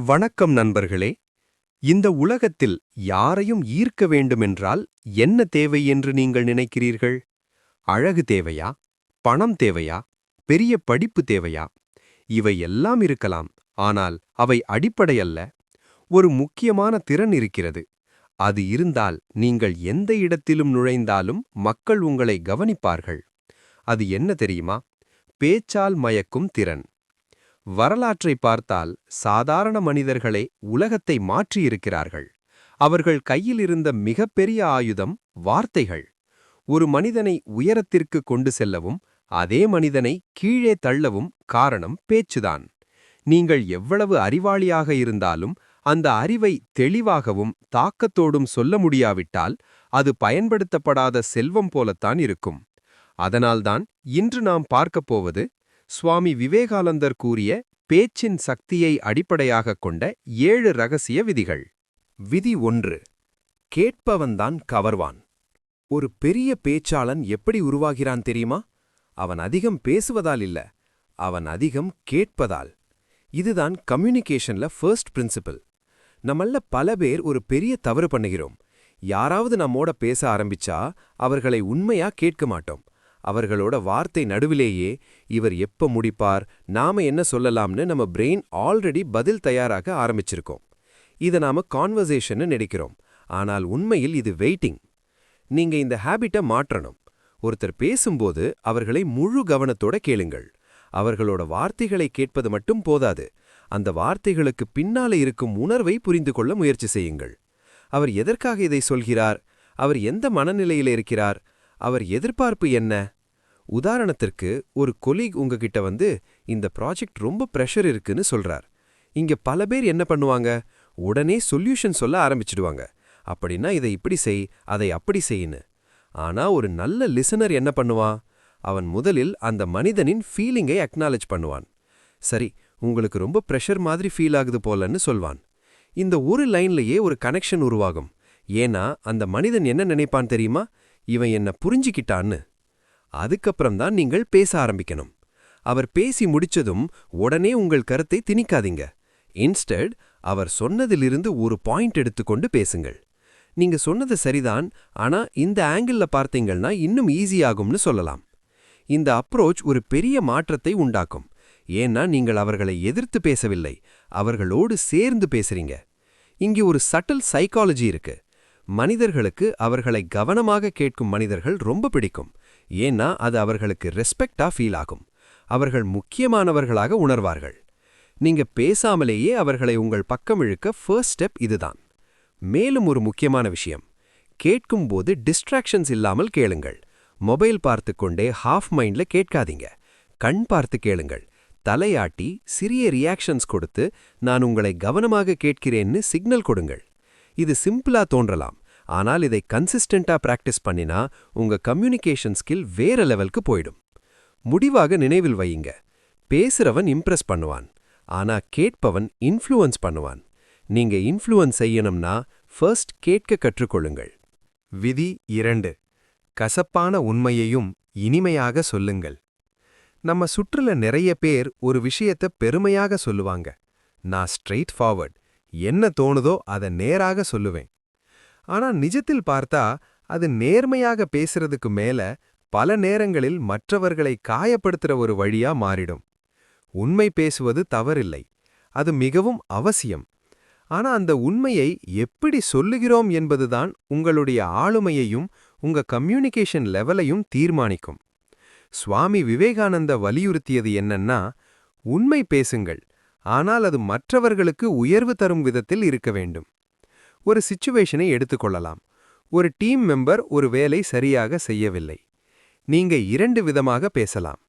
வணக்கம் நண்பர்களே. இந்த உலகத்தில் யாரையும் ஈர்க்க வேண்டுமென்றால் என்ன தேவை என்று நீங்கள் நினைக்கிறீர்கள்? அழகு தேவையா? பணம் தேவையா? பெரிய படிப்பு தேவையா? இவை எல்லாம் இருக்கலாம், ஆனால் அவை அடிப்படையல்ல. ஒரு முக்கியமான திறன் இருக்கிறது. அது இருந்தால் நீங்கள் எந்த இடத்திலும் நுழைந்தாலும் மக்கள் உங்களை கவனிப்பார்கள். அது என்ன தெரியுமா? பேச்சால் மயக்கும் திறன். வரலாற்றை பார்த்தால் சாதாரண மனிதர்களே உலகத்தை மாற்றியிருக்கிறார்கள். அவர்கள் கையில் இருந்த மிகப்பெரிய ஆயுதம் வார்த்தைகள். ஒரு மனிதனை உயரத்திற்கு கொண்டு செல்லவும் அதே மனிதனை கீழே தள்ளவும் காரணம் பேச்சுதான். நீங்கள் எவ்வளவு அறிவாளியாக இருந்தாலும் அந்த அறிவை தெளிவாகவும் தாக்கத்தோடும் சொல்ல முடியாவிட்டால் அது பயன்படுத்தப்படாத செல்வம் போலத்தான் இருக்கும். அதனால்தான் இன்று நாம் பார்க்கப் போவது சுவாமி விவேகானந்தர் கூறிய பேச்சின் சக்தியை அடிப்படையாகக் கொண்ட 7 ரகசிய விதிகள். விதி 1. கேட்பவன்தான் கவர்வான். ஒரு பெரிய பேச்சாளன் எப்படி உருவாகிறான் தெரியுமா? அவன் அதிகம் பேசுவதால் இல்ல, அவன் அதிகம் கேட்பதால். இதுதான் கம்யூனிகேஷன்ல ஃபர்ஸ்ட் பிரின்சிபல். நம்மள பல பேர் ஒரு பெரிய தவறு பண்ணுகிறோம். யாராவது நம்மோட பேச ஆரம்பிச்சா அவர்களை உண்மையா கேட்க மாட்டோம். அவர்களோட வார்த்தை நடுவிலேயே இவர் எப்ப முடிப்பார், நாம என்ன சொல்லலாம்னு நம்ம பிரெயின் ஆல்ரெடி பதில் தயாராக ஆரம்பிச்சிருக்கோம். இதை நாம கான்வர்சேஷன்னு நினைக்கிறோம். ஆனால் உண்மையில் இது வெயிட்டிங். நீங்க இந்த ஹேபிட்டை மாற்றணும். ஒருத்தர் பேசும்போது அவர்களை முழு கவனத்தோட கேளுங்கள். அவர்களோட வார்த்தைகளை கேட்பது மட்டும் போதாது, அந்த வார்த்தைகளுக்கு பின்னால இருக்கும் உணர்வை புரிந்து கொள்ள முயற்சி செய்யுங்கள். அவர் எதற்காக இதை சொல்கிறார்? அவர் எந்த மனநிலையில இருக்கிறார்? அவர் எதிர்பார்ப்பு என்ன? உதாரணத்திற்கு, ஒரு கொலீக் உங்ககிட்ட வந்து இந்த ப்ராஜெக்ட் ரொம்ப பிரஷர் இருக்குன்னு சொல்றார். இங்க பல பேர் என்ன பண்ணுவாங்க? உடனே சொல்யூஷன் சொல்ல ஆரம்பிச்சிடுவாங்க. அப்படின்னா இதை இப்படி செய், அதை அப்படி செய்யின்னு. ஆனா ஒரு நல்ல லிசனர் என்ன பண்ணுவான்? அவன் முதலில் அந்த மனிதனின் ஃபீலிங்கை அக்னாலேஜ் பண்ணுவான். சரி, உங்களுக்கு ரொம்ப பிரஷர் மாதிரி ஃபீல் ஆகுது போலன்னு சொல்வான். இந்த ஒரு லைன்லயே ஒரு கனெக்ஷன் உருவாகும். ஏன்னா அந்த மனிதன் என்ன நினைப்பான் தெரியுமா? இவன் என்ன புரிஞ்சிக்கிட்டான்னு. அதுக்கப்புறம்தான் நீங்கள் பேச ஆரம்பிக்கணும். அவர் பேசி முடிச்சதும் உடனே உங்கள் கருத்தை திணிக்காதீங்க. இன்ஸ்டெட் அவர் சொன்னதிலிருந்து ஒரு பாயிண்ட் எடுத்துக்கொண்டு பேசுங்கள். நீங்க சொன்னது சரிதான், ஆனா இந்த ஆங்கிள்ல பார்த்தீங்கன்னா இன்னும் ஈஸியாகும்னு சொல்லலாம். இந்த அப்ரோச் ஒரு பெரிய மாற்றத்தை உண்டாக்கும். ஏன்னா நீங்கள் அவர்களை எதிர்த்து பேசவில்லை, அவர்களோடு சேர்ந்து பேசுறீங்க. இங்கே ஒரு சட்டில் சைக்காலஜி இருக்கு. மனிதர்களுக்கு அவர்களை கவனமாக கேட்கும் மனிதர்கள் ரொம்ப பிடிக்கும். ஏன்னா அது அவர்களுக்கு ரெஸ்பெக்டா ஃபீல் ஆகும். அவர்கள் முக்கியமானவர்களாக உணர்வார்கள். நீங்க பேசாமலேயே அவர்களை உங்கள் பக்கம் இழுக்க ஃபர்ஸ்ட் ஸ்டெப் இதுதான். மேலும் ஒரு முக்கியமான விஷயம், கேட்கும்போது டிஸ்ட்ராக்ஷன்ஸ் இல்லாமல் கேளுங்கள். மொபைல் பார்த்து கொண்டே ஹாஃப் மைண்ட்ல கேட்காதீங்க. கண் பார்த்து கேளுங்கள். தலையாட்டி சிறிய ரியாக்ஷன்ஸ் கொடுத்து நான் உங்களை கவனமாக கேட்கிறேன்னு சிக்னல் கொடுங்கள். இது சிம்பிளா தோன்றலாம், ஆனால் இதை கன்சிஸ்டென்ட்டா பிராக்டிஸ் பண்ணினா உங்க கம்யூனிகேஷன் ஸ்கில் வேற லெவலுக்கு போயிடும். முடிவாக நினைவில் வையுங்க, பேசுறவன் இம்ப்ரெஸ் பண்ணுவான், ஆனா கேட்பவன் இன்ஃப்ளூயன்ஸ் பண்ணுவான். நீங்க இன்ஃப்ளூயன்ஸ் செய்யணும்னா ஃபர்ஸ்ட் கேட்க கற்றுக்கொள்ளுங்கள். விதி 2. கசப்பான உண்மையையும் இனிமையாக சொல்லுங்கள். நம்ம சுற்றுல நிறைய பேர் ஒரு விஷயத்த பெருமையாக சொல்லுவாங்க. நான் ஸ்ட்ரெயிட் ஃபார்வர்ட், என்ன தோணுதோ அதை நேராக சொல்லுவேன். ஆனா நிஜத்தில் பார்த்தா அது நேர்மையாக பேசுறதுக்கு மேல பல நேரங்களில் மற்றவர்களை காயப்படுத்துற ஒரு வழியா மாறிடும். உண்மை பேசுவது தவறில்லை, அது மிகவும் அவசியம். ஆனா அந்த உண்மையை எப்படி சொல்லுகிறோம் என்பதுதான் உங்களுடைய ஆளுமையையும் உங்க கம்யூனிகேஷன் லெவலையும் தீர்மானிக்கும். சுவாமி விவேகானந்த வலியுறுத்தியது என்னன்னா, உண்மை பேசுங்கள், ஆனால் அது மற்றவர்களுக்கு உயர்வு தரும் விதத்தில் இருக்க வேண்டும். ஒரு சிச்சுவேஷனை எடுத்துக்கொள்ளலாம். ஒரு டீம் மெம்பர் ஒரு வேலை சரியாக செய்யவில்லை. நீங்க 2 விதமாக பேசலாம்.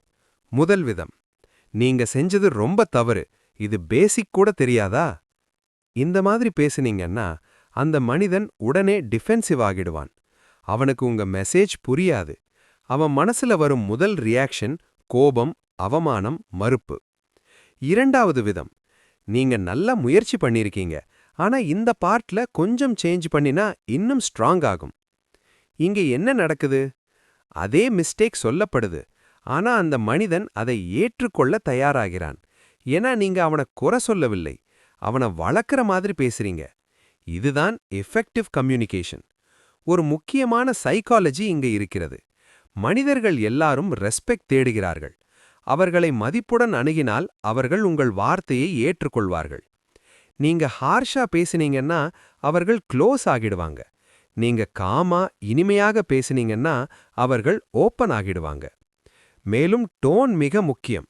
முதல் விதம், நீங்க செஞ்சது ரொம்ப தவறு, இது பேசிக் கூட தெரியாதா? இந்த மாதிரி பேசுனீங்கன்னா அந்த மனிதன் உடனே டிஃபென்சிவ் ஆகிடுவான். அவனுக்கு உங்க மெசேஜ் புரியாது. அவன் மனசுல வரும் முதல் ரியாக்ஷன் கோபம், அவமானம், மறுப்பு. இரண்டாவது விதம், நீங்க நல்லா முயற்சி பண்ணிருக்கீங்க, ஆனா இந்த பார்ட்ல கொஞ்சம் சேஞ்ச் பண்ணினா இன்னும் ஸ்ட்ராங் ஆகும். இங்க என்ன நடக்குது? அதே மிஸ்டேக் சொல்லப்படுது, ஆனா அந்த மனிதன் அதை ஏற்றுக்கொள்ள தயாராகிறான். ஏன்னா நீங்க அவனை குறை சொல்லவில்லை, அவன வளர்க்குற மாதிரி பேசுறீங்க. இதுதான் எஃபெக்டிவ் கம்யூனிகேஷன். ஒரு முக்கியமான சைக்காலஜி இங்க இருக்கிறது. மனிதர்கள் எல்லாரும் ரெஸ்பெக்ட் தேடுகிறார்கள். அவர்களை மதிப்புடன் அணுகினால் அவர்கள் உங்கள் வார்த்தையை ஏற்றுக்கொள்வார்கள். நீங்க ஹார்ஷா பேசினீங்கன்னா அவர்கள் க்ளோஸ் ஆகிடுவாங்க. நீங்க காமா இனிமையாக பேசினீங்கன்னா அவர்கள் ஓப்பன் ஆகிடுவாங்க. மேலும் டோன் மிக முக்கியம்.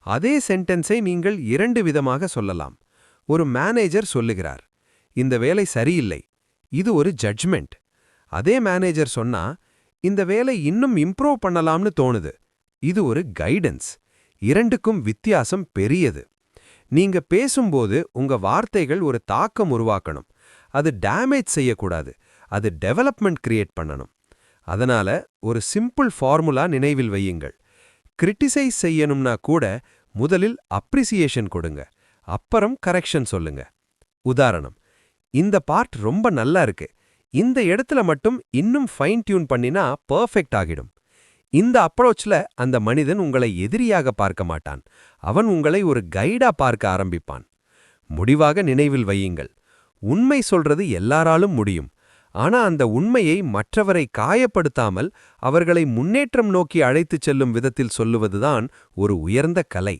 அதே சென்டென்ஸை நீங்கள் 2 விதமாக சொல்லலாம். ஒரு மேனேஜர் சொல்லுகிறார், இந்த வேலை சரியில்லை, இது ஒரு ஜட்ஜ்மெண்ட். அதே மேனேஜர் சொன்னா, இந்த வேலை இன்னும் இம்ப்ரூவ் பண்ணலாம்னு தோணுது, இது ஒரு கைடன்ஸ். இரண்டுக்கும் வித்தியாசம் பெரியது. நீங்க பேசும்போது உங்க வார்த்தைகள் ஒரு தாக்கம் உருவாக்கணும். அது டேமேஜ் செய்யக்கூடாது. அது டெவலப்மெண்ட் கிரியேட் பண்ணணும். அதனால ஒரு சிம்பிள் ஃபார்முலா நினைவில் வையுங்கள். கிரிட்டிசைஸ் செய்யணும்னா கூட முதலில் அப்ரிசியேஷன் கொடுங்க, அப்புறம் கரெக்ஷன் சொல்லுங்க. உதாரணம், இந்த பார்ட் ரொம்ப நல்லா இருக்கு, இந்த இடத்துல மட்டும் இன்னும் ஃபைன் டியூன் பண்ணினா பெர்ஃபெக்ட் ஆகிடும். இந்த அப்ரோச்ல அந்த மனிதன் உங்களை எதிரியாக பார்க்க மாட்டான். அவன் உங்களை ஒரு கைடா பார்க்க ஆரம்பிப்பான். முடிவாக நினைவில் வையுங்கள், உண்மை சொல்றது எல்லாராலும் முடியும். ஆனா அந்த உண்மையை மற்றவரை காயப்படுத்தாமல் அவர்களை முன்னேற்றம் நோக்கி அழைத்துச் செல்லும் விதத்தில் சொல்லுவதுதான் ஒரு உயர்ந்த கலை.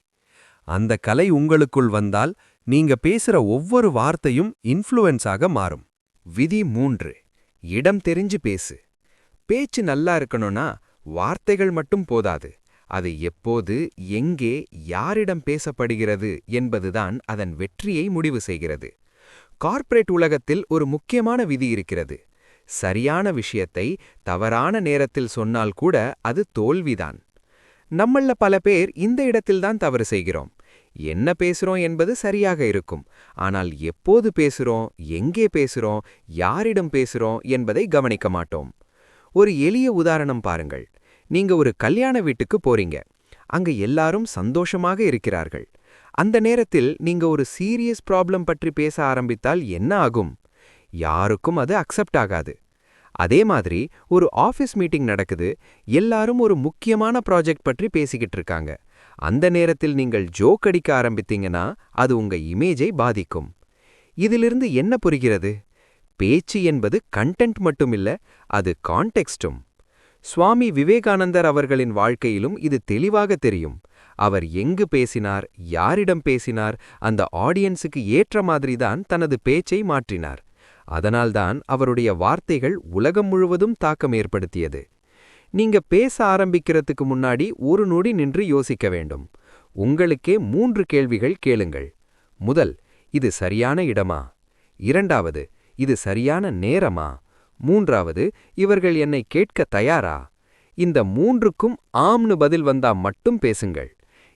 அந்த கலை உங்களுக்குள் வந்தால் நீங்க பேசுற ஒவ்வொரு வார்த்தையும் இன்ஃப்ளூயன்ஸாக மாறும். விதி 3. இடம் தெரிஞ்சு பேசு. பேச்சு நல்லா இருக்கணும்னா வார்த்தைகள் மட்டும் போதாது. அது எப்போது, எங்கே, யாரிடம் பேசப்படுகிறது என்பதுதான் அதன் வெற்றியை முடிவு செய்கிறது. கார்ப்பரேட் உலகத்தில் ஒரு முக்கியமான விதி இருக்கிறது. சரியான விஷயத்தை தவறான நேரத்தில் சொன்னால் கூட அது தோல்விதான். நம்மள பல பேர் இந்த இடத்தில்தான் தவறு செய்கிறோம். என்ன பேசுறோம் என்பது சரியாக இருக்கும். ஆனால் எப்போது பேசுறோம், எங்கே பேசுறோம், யாரிடம் பேசுறோம் என்பதை கவனிக்க மாட்டோம். ஒரு எளிய உதாரணம் பாருங்கள். நீங்க ஒரு கல்யாண வீட்டுக்கு போறீங்க. அங்க எல்லாரும் சந்தோஷமாக இருக்கிறார்கள். அந்த நேரத்தில் நீங்க ஒரு சீரியஸ் ப்ராப்ளம் பற்றி பேச ஆரம்பித்தால் என்ன ஆகும்? யாருக்கும் அது அக்செப்ட் ஆகாது. அதே மாதிரி ஒரு ஆஃபீஸ் மீட்டிங் நடக்குது, எல்லாரும் ஒரு முக்கியமான ப்ராஜெக்ட் பற்றி பேசிக்கிட்டு இருக்காங்க. அந்த நேரத்தில் நீங்கள் ஜோக் அடிக்க ஆரம்பித்தீங்கன்னா அது உங்க இமேஜை பாதிக்கும். இதிலிருந்து என்ன புரிகிறது? பேச்சு என்பது கண்டென்ட் மட்டுமில்ல, அது கான்டெக்ஸ்டும். சுவாமி விவேகானந்தர் அவர்களின் வாழ்க்கையிலும் இது தெளிவாக தெரியும். அவர் எங்கு பேசினார், யாரிடம் பேசினார், அந்த ஆடியன்ஸுக்கு ஏற்ற மாதிரிதான் தனது பேச்சை மாற்றினார். அதனால்தான் அவருடைய வார்த்தைகள் உலகம் முழுவதும் தாக்கம் ஏற்படுத்தியது. நீங்க பேச ஆரம்பிக்கிறதுக்கு முன்னாடி ஒரு நொடி நின்று யோசிக்க வேண்டும். உங்களுக்கே 3 கேள்விகள் கேளுங்கள். முதல், இது சரியான இடமா? இரண்டாவது, இது சரியான நேரமா? மூன்றாவது, இவர்கள் என்னை கேட்க தயாரா? இந்த 3க்கும் ஆம்னு பதில் வந்தா மட்டும் பேசுங்கள்.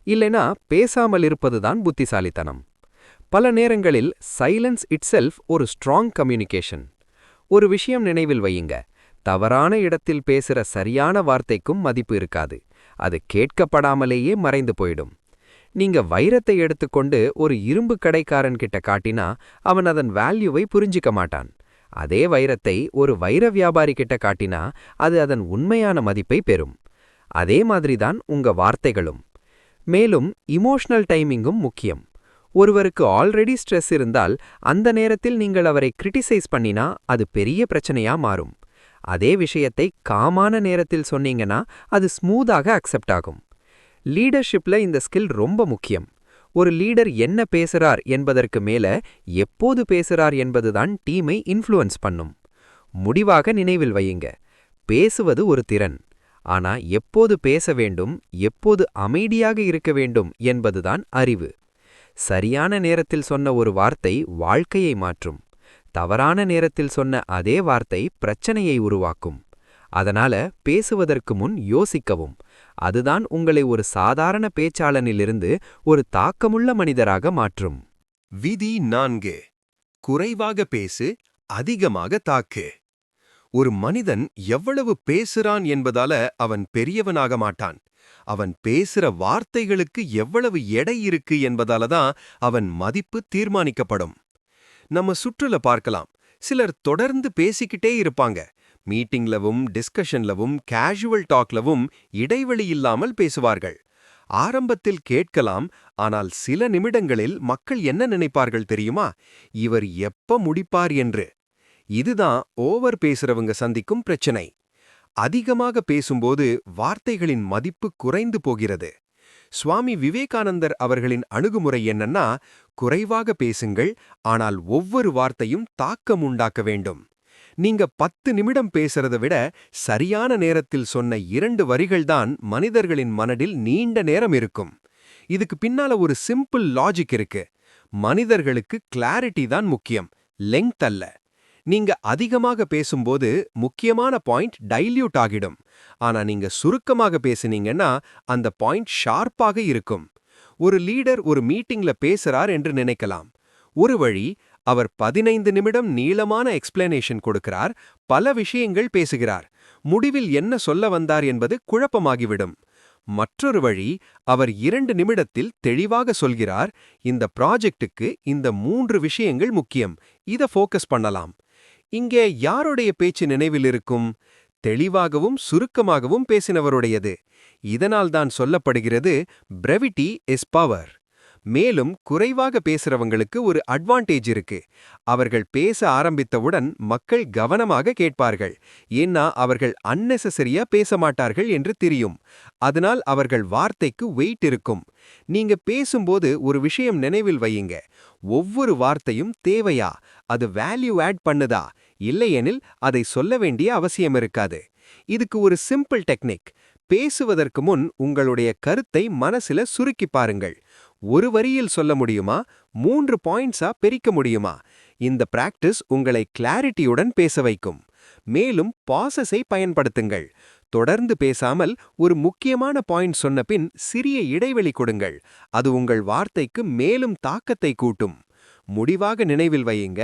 இல்லைனா பேசாமல் இருப்பதுதான் புத்திசாலித்தனம். பல நேரங்களில் சைலன்ஸ் இட்செல்ஃப் ஒரு ஸ்ட்ராங் கம்யூனிகேஷன். ஒரு விஷயம் நினைவில் வையுங்க, தவறான இடத்தில் பேசுற சரியான வார்த்தைக்கும் மதிப்பு இருக்காது. அது கேட்கப்படாமலேயே மறைந்து போயிடும். நீங்க வைரத்தை எடுத்துக்கொண்டு ஒரு இரும்பு கடைக்காரன் கிட்ட காட்டினா அவன் அதன் வேல்யூவை புரிஞ்சிக்க மாட்டான். அதே வைரத்தை ஒரு வைர வியாபாரி கிட்ட காட்டினா அது அதன் உண்மையான மதிப்பை பெறும். அதே மாதிரிதான் உங்க வார்த்தைகளும். மேலும் இமோஷனல் டைமிங்கும் முக்கியம். ஒருவருக்கு ஆல்ரெடி ஸ்ட்ரெஸ் இருந்தால் அந்த நேரத்தில் நீங்கள் அவரை கிரிட்டிசைஸ் பண்ணினா அது பெரிய பிரச்சனையா மாறும். அதே விஷயத்தை காமான நேரத்தில் சொன்னீங்கன்னா அது ஸ்மூத்தாக அக்செப்ட் ஆகும். லீடர்ஷிப்ல இந்த ஸ்கில் ரொம்ப முக்கியம். ஒரு லீடர் என்ன பேசுறார் என்பதற்கு மேல எப்போது பேசுறார் என்பதுதான் டீமை இன்ஃப்ளூயன்ஸ் பண்ணும். முடிவாக நினைவில் வையுங்க, பேசுவது ஒரு திறன். ஆனா எப்போது பேச வேண்டும், எப்போது அமைதியாக இருக்க வேண்டும் என்பதுதான் அறிவு. சரியான நேரத்தில் சொன்ன ஒரு வார்த்தை வாழ்க்கையை மாற்றும். தவறான நேரத்தில் சொன்ன அதே வார்த்தை பிரச்சனையை உருவாக்கும். அதனால பேசுவதற்கு முன் யோசிக்கவும். அதுதான் உங்களை ஒரு சாதாரண பேச்சாளனிலிருந்து ஒரு தாக்கமுள்ள மனிதராக மாற்றும். விதி 4. குறைவாக பேசு, அதிகமாக தாக்கு. ஒரு மனிதன் எவ்வளவு பேசுறான் என்பதால அவன் பெரியவனாக மாட்டான். அவன் பேசுற வார்த்தைகளுக்கு எவ்வளவு எடை இருக்கு என்பதால தான் அவன் மதிப்பு தீர்மானிக்கப்படும். நம்ம சுற்றுல பார்க்கலாம், சிலர் தொடர்ந்து பேசிக்கிட்டே இருப்பாங்க. மீட்டிங்லவும் டிஸ்கஷன்லவும் கேஷுவல் டாக்லவும் இடைவெளி இல்லாமல் பேசுவார்கள். ஆரம்பத்தில் கேட்கலாம், ஆனால் சில நிமிடங்களில் மக்கள் என்ன நினைப்பார்கள் தெரியுமா? இவர் எப்ப முடிப்பார் என்று. இதுதான் ஓவர் பேசுறவங்க சந்திக்கும் பிரச்சனை. அதிகமாக பேசும்போது வார்த்தைகளின் மதிப்பு குறைந்து போகிறது. சுவாமி விவேகானந்தர் அவர்களின் அணுகுமுறை என்னன்னா, குறைவாக பேசுங்கள், ஆனால் ஒவ்வொரு வார்த்தையும் தாக்கம் உண்டாக்க வேண்டும். நீங்க 10 நிமிடம் பேசுறத விட சரியான நேரத்தில் சொன்ன 2 வரிகள்தான் மனிதர்களின் மனதில் நீண்ட நேரம் இருக்கும். இதுக்கு பின்னால ஒரு சிம்பிள் லாஜிக் இருக்கு. மனிதர்களுக்கு கிளாரிட்டி தான் முக்கியம், லெங்த் அல்ல. நீங்க அதிகமாக பேசும்போது முக்கியமான பாயிண்ட் டைல்யூட் ஆகிடும். ஆனா நீங்க சுருக்கமாக பேசுனீங்கன்னா அந்த பாயிண்ட் ஷார்ப்பாக இருக்கும். ஒரு லீடர் ஒரு மீட்டிங்ல பேசுறார் என்று நினைக்கலாம். ஒரு வழி, அவர் 15 நிமிடம் நீளமான எக்ஸ்பிளனேஷன் கொடுக்கிறார், பல விஷயங்கள் பேசுகிறார். முடிவில் என்ன சொல்ல வந்தார் என்பது குழப்பமாகிவிடும். மற்றொரு வழி, அவர் 2 நிமிடத்தில் தெளிவாக சொல்கிறார், இந்த ப்ராஜெக்ட்டுக்கு இந்த 3 விஷயங்கள் முக்கியம், இத ஃபோக்கஸ் பண்ணலாம். இங்கே யாருடைய பேச்சு நினைவில் இருக்கும்? தெளிவாகவும் சுருக்கமாகவும் பேசினவருடையது. இதனால்தான் சொல்லப்படுகிறது, பிரெவிட்டி இஸ் பவர். மேலும் குறைவாக பேசுறவங்களுக்கு ஒரு அட்வான்டேஜ் இருக்கு. அவர்கள் பேச ஆரம்பித்தவுடன் மக்கள் கவனமாக கேட்பார்கள். ஏன்னா அவர்கள் அன்னெசரியா பேச மாட்டார்கள் என்று தெரியும். அதனால் அவர்கள் வார்த்தைக்கு வெயிட் இருக்கும். நீங்க பேசும்போது ஒரு விஷயம் நினைவில் வையுங்க. ஒவ்வொரு வார்த்தையும் தேவையா? அது வேல்யூ ஆட் பண்ணுதா? இல்லையெனில் அதை சொல்ல வேண்டிய அவசியம் இருக்காது. இதுக்கு ஒரு சிம்பிள் டெக்னிக். பேசுவதற்கு முன் உங்களுடைய கருத்தை மனசுல சுருக்கி பாருங்கள். ஒரு வரியில் சொல்ல முடியுமா? 3 பாயிண்ட்ஸா பிரிக்க முடியுமா? இந்த பிராக்டிஸ் உங்களை கிளாரிட்டியுடன் பேச வைக்கும். மேலும் பாசஸை பயன்படுத்துங்கள். தொடர்ந்து பேசாமல் ஒரு முக்கியமான பாயிண்ட் சொன்ன பின் சிறிய இடைவெளி கொடுங்கள். அது உங்கள் வார்த்தைக்கு மேலும் தாக்கத்தை கூட்டும். முடிவாக நினைவில் வையுங்க,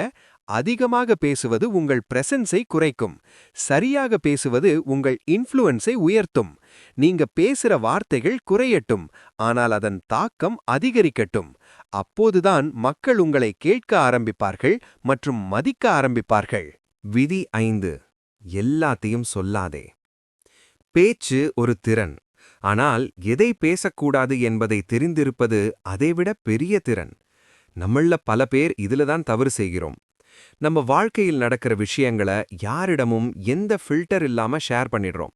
அதிகமாக பேசுவது உங்கள் பிரசன்ஸை குறைக்கும். சரியாக பேசுவது உங்கள் இன்ஃப்ளூயன்ஸை உயர்த்தும். நீங்க பேசுற வார்த்தைகள் குறையட்டும், ஆனால் அதன் தாக்கம் அதிகரிக்கட்டும். அப்போதுதான் மக்கள் உங்களை கேட்க ஆரம்பிப்பார்கள் மற்றும் மதிக்க ஆரம்பிப்பார்கள். விதி 5. எல்லாத்தையும் சொல்லாதே. பேச்சு ஒரு திறன். ஆனால் எதை பேசக்கூடாது என்பதை தெரிந்திருப்பது அதைவிட பெரிய திறன். நம்மள பல பேர் இதுலதான் தவறு செய்கிறோம். நம்ம வாழ்க்கையில் நடக்கிற விஷயங்களை யாரிடமும் எந்த ஃபில்டர் இல்லாம ஷேர் பண்ணிடுறோம்.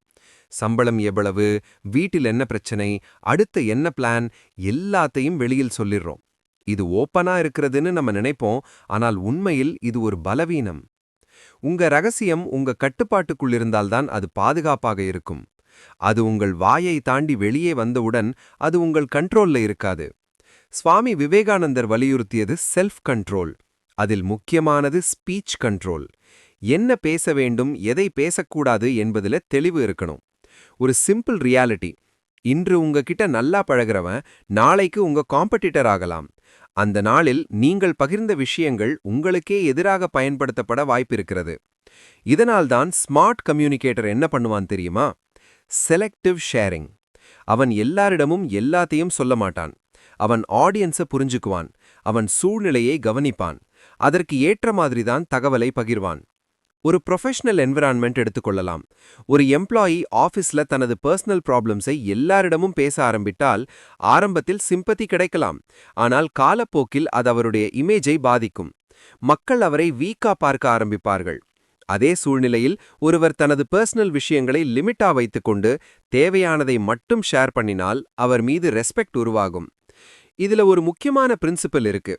சம்பளம் எவ்வளவு, வீட்டில் என்ன பிரச்சனை, அடுத்த என்ன பிளான், எல்லாத்தையும் வெளியில் சொல்லிடுறோம். இது ஓப்பனா இருக்கிறதுன்னு நம்ம நினைப்போம், ஆனால் உண்மையில் இது ஒரு பலவீனம். உங்க ரகசியம் உங்க கட்டுப்பாட்டுக்குள் இருந்தால்தான் அது பாதுகாப்பாக இருக்கும். அது உங்கள் வாயை தாண்டி வெளியே வந்தவுடன் அது உங்கள் கண்ட்ரோல்ல இருக்காது. சுவாமி விவேகானந்தர் வலியுறுத்தியது செல்ஃப் கண்ட்ரோல். அதில் முக்கியமானது ஸ்பீச் கண்ட்ரோல். என்ன பேச வேண்டும், எதை பேசக்கூடாது என்பதுல தெளிவு இருக்கணும். ஒரு சிம்பிள் ரியாலிட்டி. இன்று உங்ககிட்ட நல்லா பழகிறவன் நாளைக்கு உங்க காம்படிட்டர் ஆகலாம். அந்த நாளில் நீங்கள் பகிர்ந்த விஷயங்கள் உங்களுக்கே எதிராக பயன்படுத்தப்பட வாய்ப்பிருக்கிறது. இதனால்தான் ஸ்மார்ட் கம்யூனிகேட்டர் என்ன பண்ணுவான் தெரியுமா? Selective sharing. அவன் எல்லாரிடமும் எல்லாத்தையும் சொல்ல மாட்டான். அவன் ஆடியன்ஸை புரிஞ்சுக்குவான். அவன் சூழ்நிலையை கவனிப்பான். அதற்கு ஏற்ற மாதிரிதான் தகவலை பகிர்வான். ஒரு ப்ரொஃபஷனல் என்விரான்மெண்ட் எடுத்துக்கொள்ளலாம். ஒரு எம்ப்ளாயி ஆஃபீஸ்ல தனது பர்சனல் ப்ராப்ளம்ஸை எல்லாரிடமும் பேச ஆரம்பித்தால் ஆரம்பத்தில் சிம்பத்தி கிடைக்கலாம். ஆனால் காலப்போக்கில் அது அவருடைய இமேஜை பாதிக்கும். மக்கள் அவரை வீக்கா பார்க்க ஆரம்பிப்பார்கள். அதே சூழ்நிலையில் ஒருவர் தனது பர்சனல் விஷயங்களை லிமிட்டா வைத்துக்கொண்டு தேவையானதை மட்டும் ஷேர் பண்ணினால் அவர் மீது ரெஸ்பெக்ட் உருவாகும். இதுல ஒரு முக்கியமான பிரின்சிபல் இருக்கு.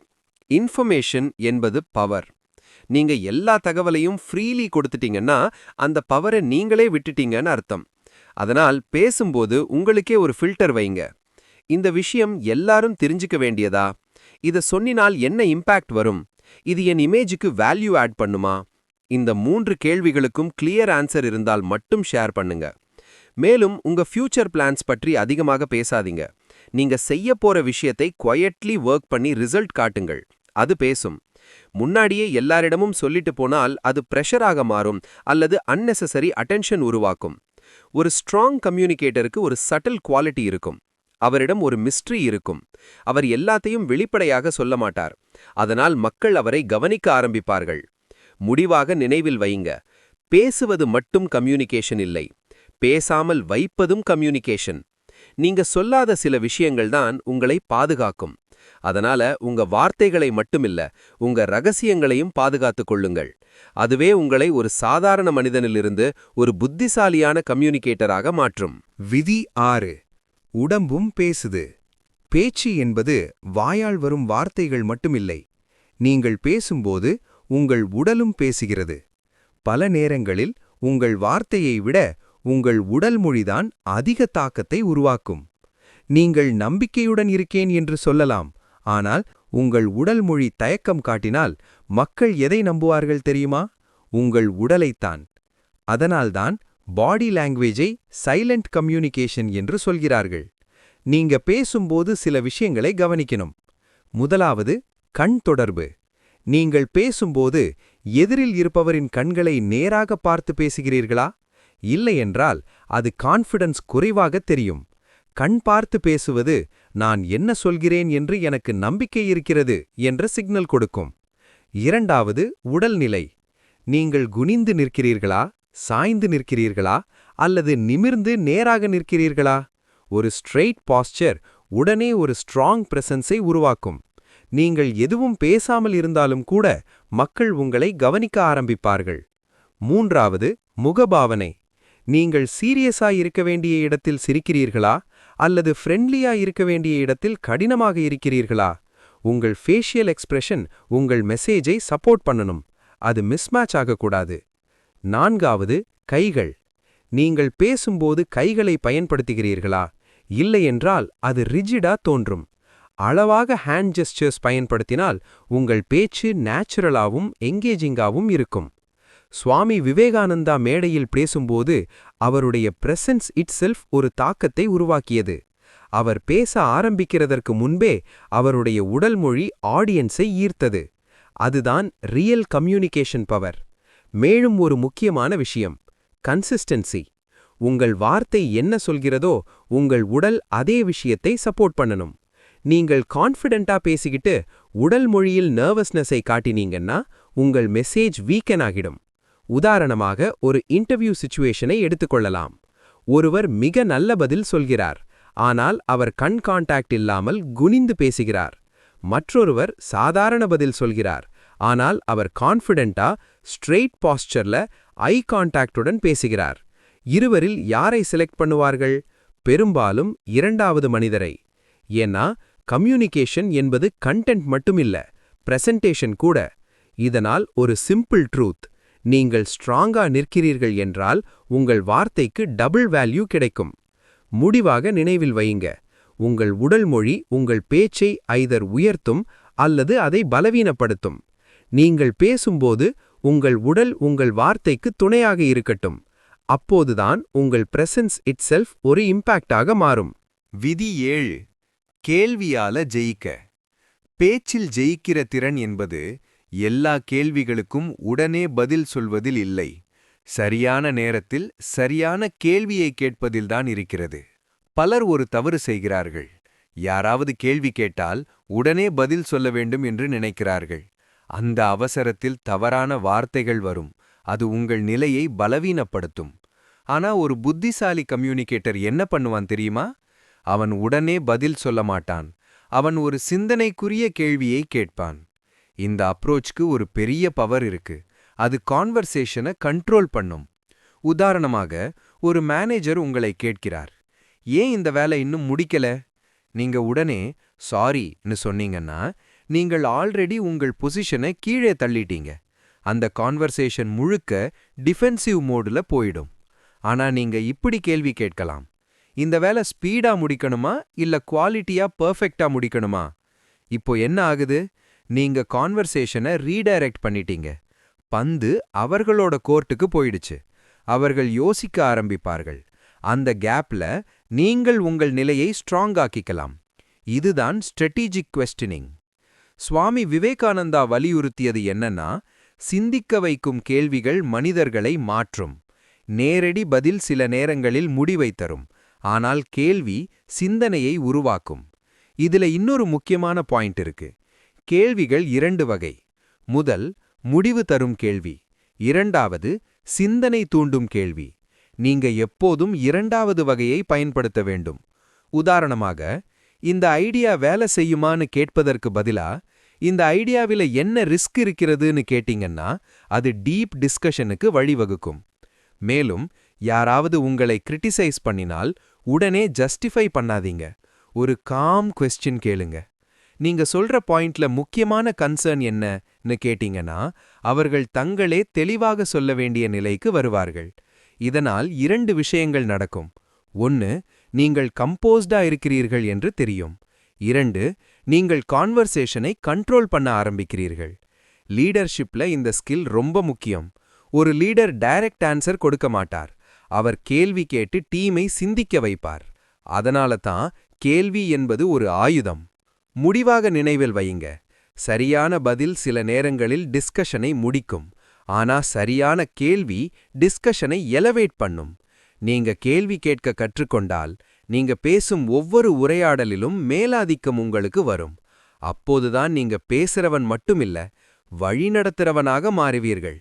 இன்ஃபர்மேஷன் என்பது பவர். நீங்க எல்லா தகவலையும் ஃப்ரீலி கொடுத்துட்டீங்கன்னா அந்த பவரை நீங்களே விட்டுட்டீங்கன்னு அர்த்தம். அதனால் பேசும்போது உங்களுக்கே ஒரு ஃபில்டர் வைங்க. இந்த விஷயம் எல்லாரும் தெரிஞ்சுக்க வேண்டியதா? இத சொன்னினால் என்ன இம்பாக்ட் வரும்? இது என் இமேஜுக்கு வேல்யூ ஆட் பண்ணுமா? இந்த 3 கேள்விகளுக்கும் கிளியர் ஆன்சர் இருந்தால் மட்டும் ஷேர் பண்ணுங்க. மேலும் உங்க ஃபியூச்சர் பிளான்ஸ் பற்றி அதிகமாக பேசாதீங்க. நீங்க செய்ய போற விஷயத்தை குவையட்லி ஒர்க் பண்ணி ரிசல்ட் காட்டுங்கள். அது பேசும். முன்னாடியே எல்லாரிடமும் சொல்லிட்டு போனால் அது பிரஷராக மாறும் அல்லது அன்னெசரி அட்டென்ஷன் உருவாக்கும். ஒரு ஸ்ட்ராங் கம்யூனிகேட்டருக்கு ஒரு சட்டில் குவாலிட்டி இருக்கும். அவரிடம் ஒரு மிஸ்ட்ரி இருக்கும். அவர் எல்லாத்தையும் வெளிப்படையாக சொல்ல மாட்டார். அதனால் மக்கள் அவரை கவனிக்க ஆரம்பிப்பார்கள். முடிவாக நினைவில் வையுங்க, பேசுவது மட்டும் கம்யூனிகேஷன் இல்லை, பேசாமல் வைப்பதும் கம்யூனிகேஷன். நீங்க சொல்லாத சில விஷயங்கள் தான் உங்களை பாதுகாக்கும். அதனால உங்க வார்த்தைகளை மட்டுமில்ல, உங்க ரகசியங்களையும் பாதுகாத்துக் கொள்ளுங்கள். அதுவே உங்களை ஒரு சாதாரண மனிதனிலிருந்து ஒரு புத்திசாலியான கம்யூனிகேட்டராக மாற்றும். விதி 6. உடம்பும் பேசுது. பேச்சு என்பது வாயால் வரும் வார்த்தைகள் மட்டுமில்லை. நீங்கள் பேசும்போது உங்கள் உடலும் பேசுகிறது. பல நேரங்களில் உங்கள் வார்த்தையை விட உங்கள் உடல் மொழிதான் அதிக தாக்கத்தை உருவாக்கும். நீங்கள் நம்பிக்கையுடன் இருக்கேன் என்று சொல்லலாம், ஆனால் உங்கள் உடல் மொழி தயக்கம் காட்டினால் மக்கள் எதை நம்புவார்கள் தெரியுமா? உங்கள் உடலைத்தான். அதனால்தான் பாடி லாங்குவேஜை சைலண்ட் கம்யூனிகேஷன் என்று சொல்கிறார்கள். நீங்க பேசும்போது சில விஷயங்களை கவனிக்கணும். முதலாவது, கண் தொடர்பு. நீங்கள் பேசும்போது எதிரில் இருப்பவரின் கண்களை நேராக பார்த்து பேசுகிறீர்களா? இல்லையென்றால் அது கான்ஃபிடன்ஸ் குறைவாக தெரியும். கண் பார்த்து பேசுவது நான் என்ன சொல்கிறேன் என்று எனக்கு நம்பிக்கை இருக்கிறது என்ற சிக்னல் கொடுக்கும். இரண்டாவது, உடல்நிலை. நீங்கள் குனிந்து நிற்கிறீர்களா, சாய்ந்து நிற்கிறீர்களா, அல்லது நிமிர்ந்து நேராக நிற்கிறீர்களா? ஒரு ஸ்ட்ரெயிட் பாஸ்சர் உடனே ஒரு ஸ்ட்ராங் பிரசன்ஸை உருவாக்கும். நீங்கள் எதுவும் பேசாமல் இருந்தாலும் கூட மக்கள் உங்களை கவனிக்க ஆரம்பிப்பார்கள். மூன்றாவது, முகபாவனை. நீங்கள் சீரியஸா இருக்க வேண்டிய இடத்தில் சிரிக்கிறீர்களா, அல்லது ஃப்ரெண்ட்லியா இருக்க வேண்டிய இடத்தில் கடினமாக இருக்கிறீர்களா? உங்கள் ஃபேஷியல் எக்ஸ்பிரஷன் உங்கள் மெசேஜை சப்போர்ட் பண்ணணும். அது மிஸ்மேட்ச் ஆகக்கூடாது. நான்காவது, கைகள். நீங்கள் பேசும்போது கைகளை பயன்படுத்துகிறீர்களா? இல்லையென்றால் அது ரிஜிடா தோன்றும். அளவாக ஹேண்ட் ஜெஸ்டர்ஸ் பயன்படுத்தினால் உங்கள் பேச்சு நேச்சுரலாவும் எங்கேஜிங்காவும் இருக்கும். சுவாமி விவேகானந்தா மேடையில் பேசும்போது அவருடைய பிரசன்ஸ் இட்செல்ஃப் ஒரு தாக்கத்தை உருவாக்கியது. அவர் பேச ஆரம்பிக்கிறதற்கு முன்பே அவருடைய உடல் மொழி ஆடியன்ஸை ஈர்த்தது. அதுதான் ரியல் கம்யூனிகேஷன் பவர். மேலும் ஒரு முக்கியமான விஷயம், கன்சிஸ்டன்சி. உங்கள் வார்த்தை என்ன சொல்கிறதோ உங்கள் உடல் அதே விஷயத்தை சப்போர்ட் பண்ணணும். நீங்கள் கான்ஃபிடென்ட்டா பேசிக்கிட்டு உடல் மொழியில் நர்வஸ்னஸை காட்டினீங்கன்னா உங்கள் மெசேஜ் வீக்கன் ஆகிடும். உதாரணமாக ஒரு இன்டர்வியூ சிச்சுவேஷனை எடுத்துக்கொள்ளலாம். ஒருவர் மிக நல்ல பதில் சொல்கிறார், ஆனால் அவர் கண் கான்டாக்ட் இல்லாமல் குனிந்து பேசுகிறார். மற்றொருவர் சாதாரண பதில் சொல்கிறார், ஆனால் அவர் கான்ஃபிடென்ட்டா ஸ்ட்ரெயிட் பாஸ்சர்ல ஐ கான்டாக்டுடன் பேசுகிறார். இருவரில் யாரை செலக்ட் பண்ணுவார்கள்? பெரும்பாலும் இரண்டாவது மனிதரை. ஏன்னா கம்யூனிகேஷன் என்பது கண்டென்ட் மட்டுமில்ல, பிரசன்டேஷன் கூட. இதனால் ஒரு சிம்பிள் ட்ரூத், நீங்கள் ஸ்ட்ராங்கா நிற்கிறீர்கள் என்றால் உங்கள் வார்த்தைக்கு டபுள் வேல்யூ கிடைக்கும். முடிவாக நினைவில் வையுங்க, உங்கள் உடல் மொழி உங்கள் பேச்சை ஐதர் உயர்த்தும் அல்லது அதை பலவீனப்படுத்தும். நீங்கள் பேசும்போது உங்கள் உடல் உங்கள் வார்த்தைக்கு துணையாக இருக்கட்டும். அப்போதுதான் உங்கள் பிரசன்ஸ் இட்செல்ஃப் ஒரு இம்பாக்டாக மாறும். விதி 7. கேள்வியால ஜெயிக்க. பேச்சில் ஜெயிக்கிற திறன் என்பது எல்லா கேள்விகளுக்கும் உடனே பதில் சொல்வதில் இல்லை, சரியான நேரத்தில் சரியான கேள்வியை கேட்பதில்தான் இருக்கிறது. பலர் ஒரு தவறு செய்கிறார்கள். யாராவது கேள்வி கேட்டால் உடனே பதில் சொல்ல வேண்டும் என்று நினைக்கிறார்கள். அந்த அவசரத்தில் தவறான வார்த்தைகள் வரும். அது உங்கள் நிலையை பலவீனப்படுத்தும். ஆனா ஒரு புத்திசாலி கம்யூனிகேட்டர் என்ன பண்ணுவான் தெரியுமா? அவன் உடனே பதில் சொல்ல மாட்டான். அவன் ஒரு சிந்தனைக்குரிய கேள்வியை கேட்பான். இந்த அப்ரோச்க்கு ஒரு பெரிய பவர் இருக்கு. அது கான்வர்சேஷனை கண்ட்ரோல் பண்ணும். உதாரணமாக, ஒரு மேனேஜர் உங்களை கேட்கிறார், ஏன் இந்த வேலை இன்னும் முடிக்கல? நீங்க உடனே சாரின்னு சொன்னீங்கன்னா நீங்கள் ஆல்ரெடி உங்கள் பொசிஷனை கீழே தள்ளிட்டீங்க. அந்த கான்வர்சேஷன் முழுக்க டிஃபென்சிவ் மோடுல போயிடும். ஆனா நீங்க இப்படி கேள்வி கேட்கலாம், இந்த வேலை ஸ்பீடா முடிக்கணுமா இல்ல குவாலிட்டியா பெர்ஃபெக்ட்டா முடிக்கணுமா? இப்போ என்ன ஆகுது? நீங்க கான்வர்சேஷனை ரீடைரக்ட் பண்ணிட்டீங்க. பந்து அவர்களோட கோர்ட்டுக்கு போயிடுச்சு. அவர்கள் யோசிக்க ஆரம்பிப்பார்கள். அந்த கேப்ல நீங்கள் உங்கள் நிலையை ஸ்ட்ராங் ஆக்கிக்கலாம். இதுதான் ஸ்ட்ராட்டஜிக் குவெஸ்டனிங். சுவாமி விவேகானந்தா வலியுறுத்தியது என்னன்னா, சிந்திக்க வைக்கும் கேள்விகள் மனிதர்களை மாற்றும். நேரடி பதில் சில நேரங்களில் முடிவை தரும், ஆனால் கேள்வி சிந்தனையை உருவாக்கும். இதுல இன்னொரு முக்கியமான பாயிண்ட் இருக்கு. கேள்விகள் 2 வகை. முதல், முடிவு தரும் கேள்வி. இரண்டாவது, சிந்தனை தூண்டும் கேள்வி. நீங்க எப்போதும் இரண்டாவது வகையை பயன்படுத்த வேண்டும். உதாரணமாக, இந்த ஐடியா வேலை செய்யுமான்னு கேட்பதற்கு பதிலா, இந்த ஐடியாவில என்ன ரிஸ்க் இருக்கிறதுன்னு கேட்டீங்கன்னா, அது டீப் டிஸ்கஷனுக்கு வழிவகுக்கும். மேலும், யாராவது உங்களை கிரிட்டிசைஸ் பண்ணினால், உடனே ஜஸ்டிஃபை பண்ணாதீங்க. ஒரு காம் கொஸ்டின் கேளுங்க. நீங்க சொல்ற பாயிண்ட்ல முக்கியமான கன்சர்ன் என்னன்னு கேட்டீங்கன்னா, அவர்கள் தங்களே தெளிவாக சொல்ல வேண்டிய நிலைக்கு வருவார்கள். இதனால் 2 விஷயங்கள் நடக்கும். 1, நீங்கள் கம்போஸ்டா இருக்கிறீர்கள் என்று தெரியும். 2, நீங்கள் கான்வர்சேஷனை கண்ட்ரோல் பண்ண ஆரம்பிக்கிறீர்கள். லீடர்ஷிப்ல இந்த ஸ்கில் ரொம்ப முக்கியம். ஒரு லீடர் டைரக்ட் ஆன்சர் கொடுக்க மாட்டார். அவர் கேள்வி கேட்டு டீமை சிந்திக்க வைப்பார். அதனால தான் கேள்வி என்பது ஒரு ஆயுதம். முடிவாக நினைவில் வையுங்க. சரியான பதில் சில நேரங்களில் டிஸ்கஷனை முடிக்கும். ஆனா சரியான கேள்வி டிஸ்கஷனை எலவேட் பண்ணும். நீங்க கேள்வி கேட்க கற்றுக்கொண்டால், நீங்க பேசும் ஒவ்வொரு உரையாடலிலும் மேலாதிக்கம் உங்களுக்கு வரும். அப்போதுதான் நீங்க பேசுறவன் மட்டுமில்ல, வழிநடத்துறவனாக மாறுவீர்கள்.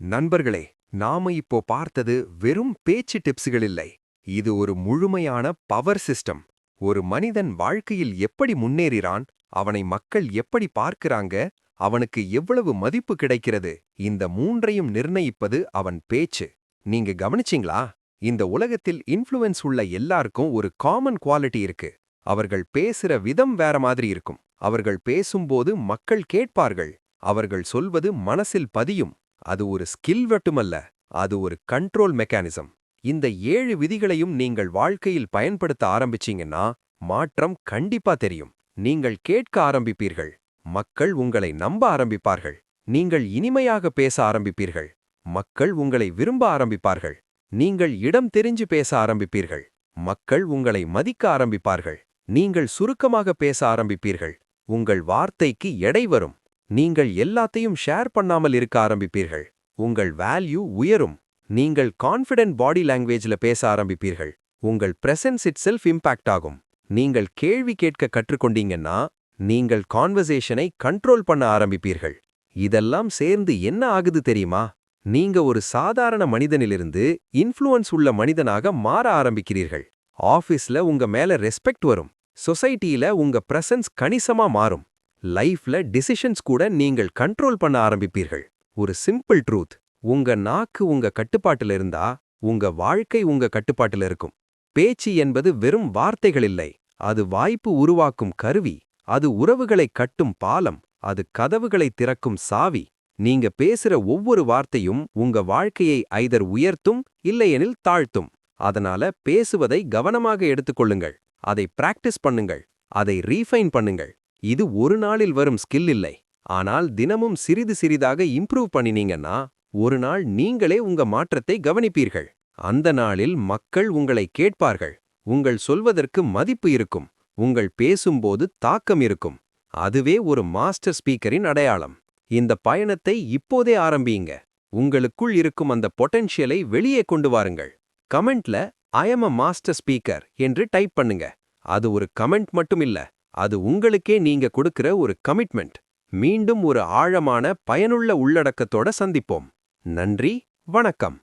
நண்பர்களே, நாம இப்போ பார்த்தது வெறும் பேச்சு டிப்ஸ்கள் இல்லை. இது ஒரு முழுமையான பவர் சிஸ்டம். ஒரு மனிதன் வாழ்க்கையில் எப்படி முன்னேறிறான், அவனை மக்கள் எப்படி பார்க்கிறாங்க, அவனுக்கு எவ்வளவு மதிப்பு கிடைக்கிறது, இந்த 3ஐயும் நிர்ணயிப்பது அவன் பேச்சு. நீங்க கவனிச்சிங்களா? இந்த உலகத்தில் இன்ஃப்ளூயன்ஸ் உள்ள எல்லாருக்கும் ஒரு காமன் குவாலிட்டி இருக்கு. அவர்கள் பேசுற விதம் வேற மாதிரி இருக்கும். அவர்கள் பேசும்போது மக்கள் கேட்பார்கள். அவர்கள் சொல்வது மனசில் பதியும். அது ஒரு ஸ்கில் மட்டுமல்ல, அது ஒரு கண்ட்ரோல் மெக்கானிசம். இந்த 7 விதிகளையும் நீங்கள் வாழ்க்கையில் பயன்படுத்த ஆரம்பிச்சீங்கன்னா, மாற்றம் கண்டிப்பா தெரியும். நீங்கள் கேட்க ஆரம்பிப்பீர்கள். மக்கள் உங்களை நம்ப ஆரம்பிப்பார்கள். நீங்கள் இனிமையாக பேச ஆரம்பிப்பீர்கள். மக்கள் உங்களை விரும்ப ஆரம்பிப்பார்கள். நீங்கள் இடம் தெரிஞ்சு பேச ஆரம்பிப்பீர்கள். மக்கள் உங்களை மதிக்க ஆரம்பிப்பார்கள். நீங்கள் சுருக்கமாக பேச ஆரம்பிப்பீர்கள். உங்கள் வார்த்தைக்கு எடை வரும். நீங்கள் எல்லாத்தையும் ஷேர் பண்ணாமல் இருக்க ஆரம்பிப்பீர்கள். உங்கள் வேல்யூ உயரும். நீங்கள் கான்ஃபிடென்ட் பாடி லாங்குவேஜ்ல பேச ஆரம்பிப்பீர்கள். உங்கள் பிரசன்ஸ் இட்செல்ஃப் இம்பாக்ட் ஆகும். நீங்கள் கேள்வி கேட்க கற்றுக்கொண்டீங்கன்னா, நீங்கள் கான்வர்சேஷனை கண்ட்ரோல் பண்ண ஆரம்பிப்பீர்கள். இதெல்லாம் சேர்ந்து என்ன ஆகுது தெரியுமா? நீங்க ஒரு சாதாரண மனிதனிலிருந்து இன்ஃப்ளூயன்ஸ் உள்ள மனிதனாக மாற ஆரம்பிக்கிறீர்கள். ஆபீஸ்ல உங்க மேல ரெஸ்பெக்ட் வரும். சொசைட்டில உங்க பிரசன்ஸ் கணிசமா மாறும். லைஃப்ல டிசிஷன்ஸ் கூட நீங்கள் கண்ட்ரோல் பண்ண ஆரம்பிப்பீர்கள். ஒரு சிம்பிள் ட்ரூத், உங்க நாக்கு உங்க கட்டுப்பாட்டுல இருந்தா, உங்க வாழ்க்கை உங்க கட்டுப்பாட்டுல இருக்கும். பேச்சு என்பது வெறும் வார்த்தைகள் இல்லை. அது வாய்ப்பு உருவாக்கும் கருவி. அது உறவுகளை கட்டும் பாலம். அது கதவுகளை திறக்கும் சாவி. நீங்க பேசுற ஒவ்வொரு வார்த்தையும் உங்க வாழ்க்கையை ஐதர் உயர்த்தும் இல்லையெனில் தாழ்த்தும். அதனால பேசுவதை கவனமாக எடுத்துக்கொள்ளுங்கள். அதை பிராக்டிஸ் பண்ணுங்கள். அதை ரீஃபைன் பண்ணுங்கள். இது ஒரு நாளில் வரும் ஸ்கில் இல்லை. ஆனால் தினமும் சிறிது சிறிதாக இம்ப்ரூவ் பண்ணினீங்கன்னா, ஒரு நாள் நீங்களே உங்க மாற்றத்தை கவனிப்பீர்கள். அந்த நாளில் மக்கள் உங்களை கேட்பார்கள். உங்கள் சொல்வதற்கு மதிப்பு இருக்கும். உங்கள் பேசும்போது தாக்கம் இருக்கும். அதுவே ஒரு மாஸ்டர் ஸ்பீக்கரின் அடையாளம். இந்த பயணத்தை இப்போதே ஆரம்பியுங்க. உங்களுக்குள் இருக்கும் அந்த பொட்டென்ஷியலை வெளியே கொண்டு வாருங்கள். கமெண்ட்ல "ஐ அம் அ மாஸ்டர் ஸ்பீக்கர்" என்று டைப் பண்ணுங்க. அது ஒரு கமெண்ட் மட்டுமில்ல, அது உங்களுக்கே நீங்க கொடுக்கிற ஒரு கமிட்மெண்ட். மீண்டும் ஒரு ஆழமான பயனுள்ள உள்ளடக்கத்தோட சந்திப்போம். நன்றி, வணக்கம்.